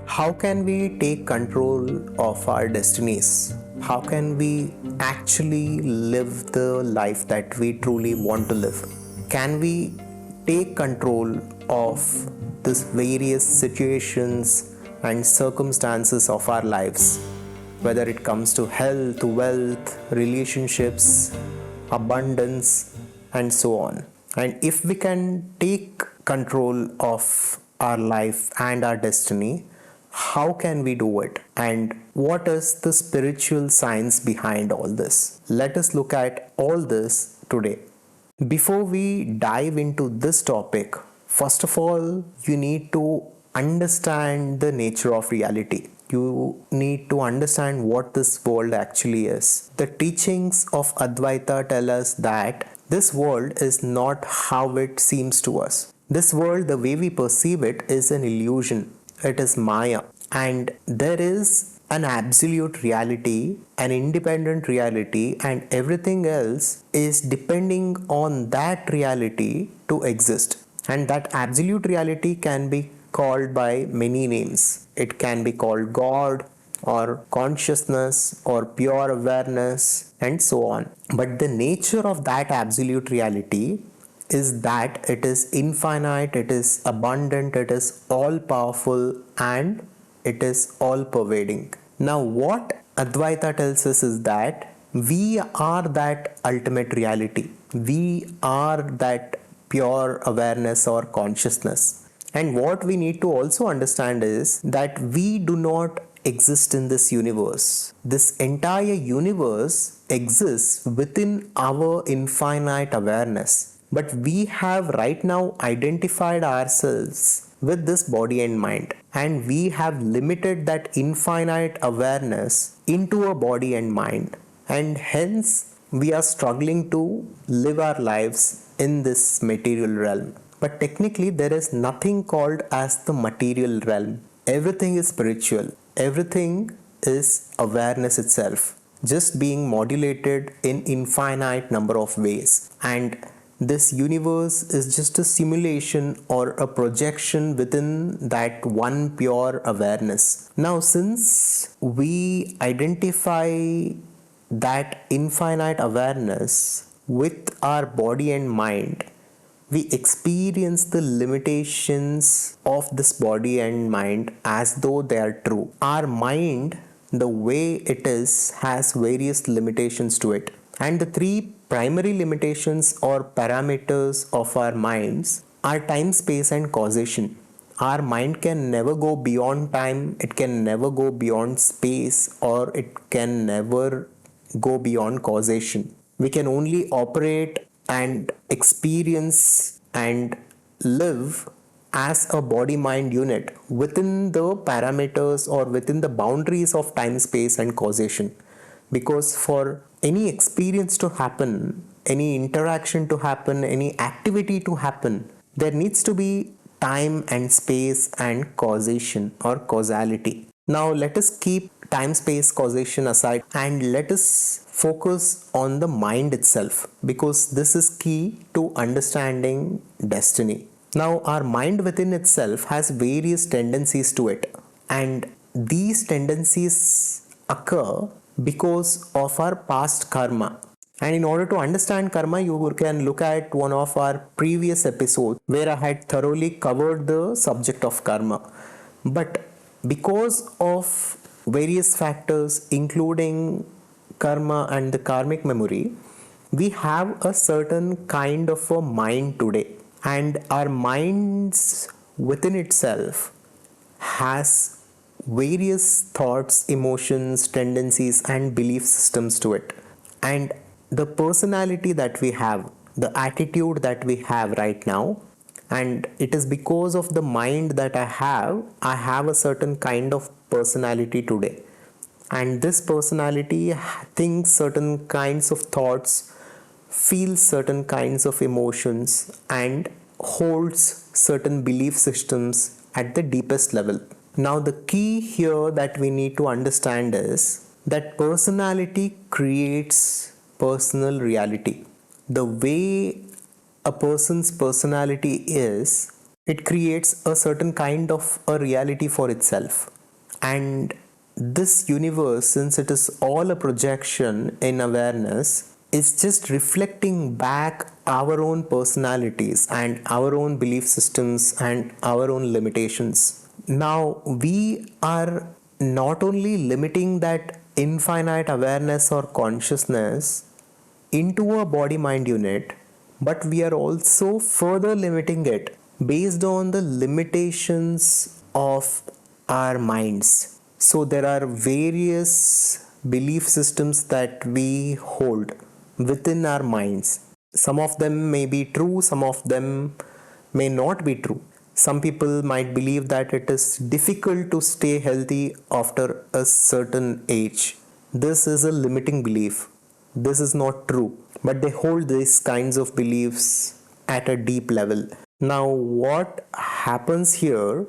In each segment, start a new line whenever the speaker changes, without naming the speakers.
How can we take control of our destinies? How can we actually live the life that we truly want to live? Can we take control of these various situations and circumstances of our lives, whether it comes to health, wealth, relationships, abundance, and so on? And if we can take control of our life and our destiny, how can we do it? And what is the spiritual science behind all this? Let us look at all this today. Before we dive into this topic, first of all, you need to understand the nature of reality. You need to understand what this world actually is. The teachings of Adhvaitha tell us that this world is not how it seems to us. This world, the way we perceive it, is an illusion. It is Maya. And there is an absolute reality, an independent reality, and everything else is depending on that reality to exist. And that absolute reality can be called by many names. It can be called God or consciousness or pure awareness and so on. But the nature of that absolute reality is that it is infinite, it is abundant, it is all powerful, and it is all pervading. Now, what Advaita tells us is that we are that ultimate reality. We are that pure awareness or consciousness. And what we need to also understand is that we do not exist in this universe. This entire universe exists within our infinite awareness. But we have right now identified ourselves with this body and mind, and we have limited that infinite awareness into a body and mind, and hence we are struggling to live our lives in this material realm. But technically, there is nothing called as the material realm. Everything is spiritual, everything is awareness itself, just being modulated in infinite number of ways. And this universe is just a simulation or a projection within that one pure awareness. Now, since we identify that infinite awareness with our body and mind, we experience the limitations of this body and mind as though they are true. Our mind, the way it is, has various limitations to it. And the three primary limitations or parameters of our minds are time, space, and causation. Our mind can never go beyond time, it can never go beyond space, or it can never go beyond causation. We can only operate and experience and live as a body mind unit within the parameters or within the boundaries of time, space, and causation. Because for any experience to happen, any interaction to happen, any activity to happen, there needs to be time and space and causation or causality. Now, let us keep time, space, causation aside and let us focus on the mind itself, because this is key to understanding destiny. Now, our mind within itself has various tendencies to it, and these tendencies occur because of our past karma. And in order to understand karma, you can look at one of our previous episodes where I had thoroughly covered the subject of karma. But because of various factors, including karma and the karmic memory, we have a certain kind of a mind today. And our minds within itself has various thoughts, emotions, tendencies, and belief systems to it. And the personality that we have, the attitude that we have right now, and it is because of the mind that I have a certain kind of personality today. And this personality thinks certain kinds of thoughts, feels certain kinds of emotions, and holds certain belief systems at the deepest level. Now, the key here that we need to understand is that personality creates personal reality. The way a person's personality is, it creates a certain kind of a reality for itself. And this universe, since it is all a projection in awareness, is just reflecting back our own personalities and our own belief systems and our own limitations. Now, we are not only limiting that infinite awareness or consciousness into a body mind unit, but we are also further limiting it based on the limitations of our minds. So, there are various belief systems that we hold within our minds. Some of them may be true, some of them may not be true. Some people might believe that it is difficult to stay healthy after a certain age. This is a limiting belief. This is not true. But they hold these kinds of beliefs at a deep level. Now, what happens here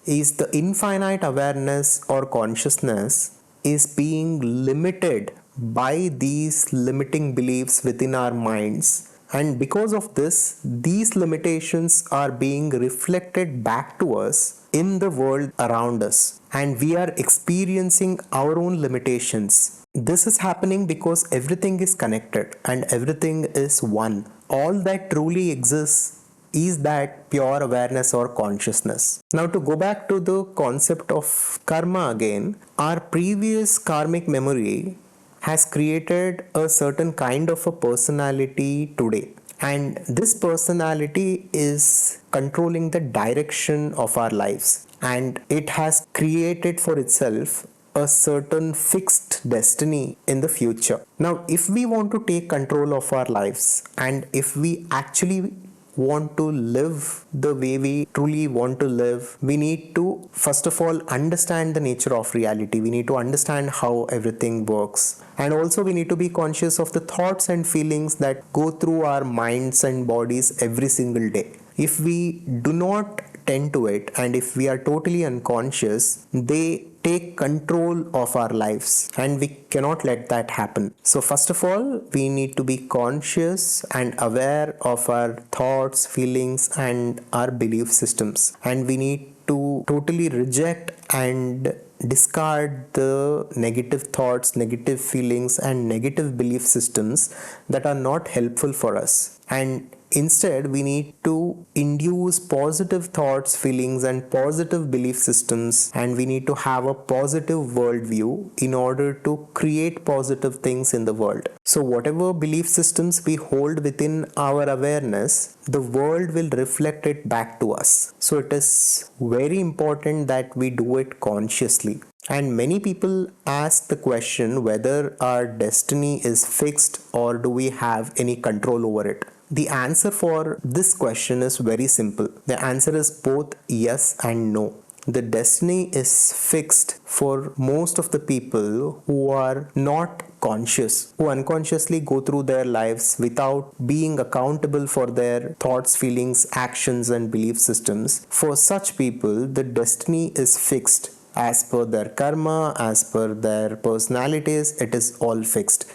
is the infinite awareness or consciousness is being limited by these limiting beliefs within our minds, and because of this, these limitations are being reflected back to us in the world around us, and we are experiencing our own limitations. This is happening because everything is connected and everything is one. All that truly exists is that pure awareness or consciousness. Now, to go back to the concept of karma again, our previous karmic memory has created a certain kind of a personality today. And this personality is controlling the direction of our lives. And it has created for itself a certain fixed destiny in the future. Now, if we want to take control of our lives and if we actually want to live the way we truly want to live, we need to first of all understand the nature of reality. We need to understand how everything works. And also, we need to be conscious of the thoughts and feelings that go through our minds and bodies every single day. If we do not tend to it and if we are totally unconscious, they take control of our lives and we cannot let that happen. So, first of all, we need to be conscious and aware of our thoughts, feelings, and our belief systems. And we need to totally reject and discard the negative thoughts, negative feelings, and negative belief systems that are not helpful for us. And instead, we need to induce positive thoughts, feelings, and positive belief systems, and we need to have a positive worldview in order to create positive things in the world. So, whatever belief systems we hold within our awareness, the world will reflect it back to us. So, it is very important that we do it consciously. And many people ask the question whether our destiny is fixed or do we have any control over it. The answer for this question is very simple. The answer is both yes and no. The destiny is fixed for most of the people who are not conscious, who unconsciously go through their lives without being accountable for their thoughts, feelings, actions, and belief systems. For such people, the destiny is fixed. As per their karma, as per their personalities, it is all fixed.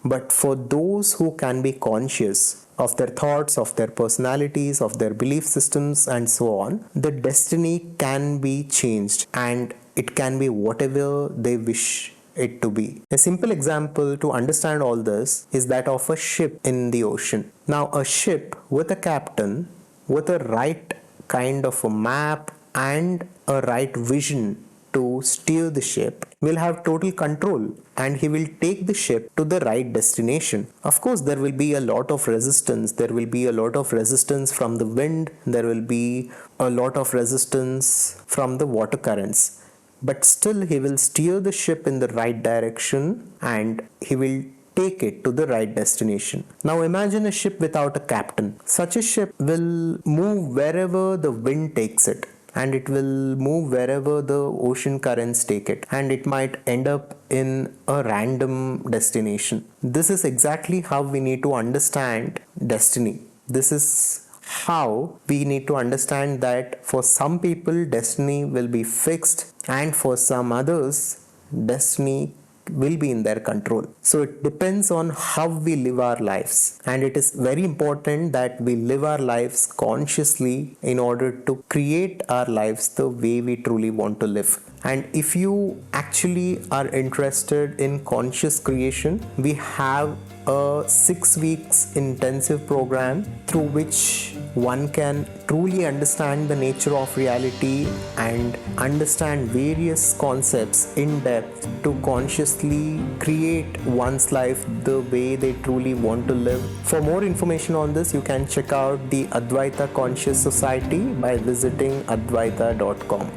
But for those who can be conscious of their thoughts, of their personalities, of their belief systems, and so on, the destiny can be changed and it can be whatever they wish it to be. A simple example to understand all this is that of a ship in the ocean. Now, a ship with a captain, with a right kind of a map and a right vision to steer the ship, will have total control and he will take the ship to the right destination. Of course, there will be a lot of resistance. There will be a lot of resistance from the wind. There will be a lot of resistance from the water currents. But still, he will steer the ship in the right direction and he will take it to the right destination. Now imagine a ship without a captain. Such a ship will move wherever the wind takes it, and it will move wherever the ocean currents take it, and it might end up in a random destination. This is exactly how we need to understand destiny. This is how we need to understand that for some people destiny will be fixed and for some others destiny will be in their control. So it depends on how we live our lives, and it is very important that we live our lives consciously in order to create our lives the way we truly want to live. And if you actually are interested in conscious creation, we have a 6 weeks intensive program through which one can truly understand the nature of reality and understand various concepts in depth to consciously create one's life the way they truly want to live. For more information on this, you can check out the Adhvaitha Conscious Society by visiting adhvaitha.com.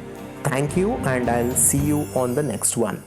Thank you, and I'll see you on the next one.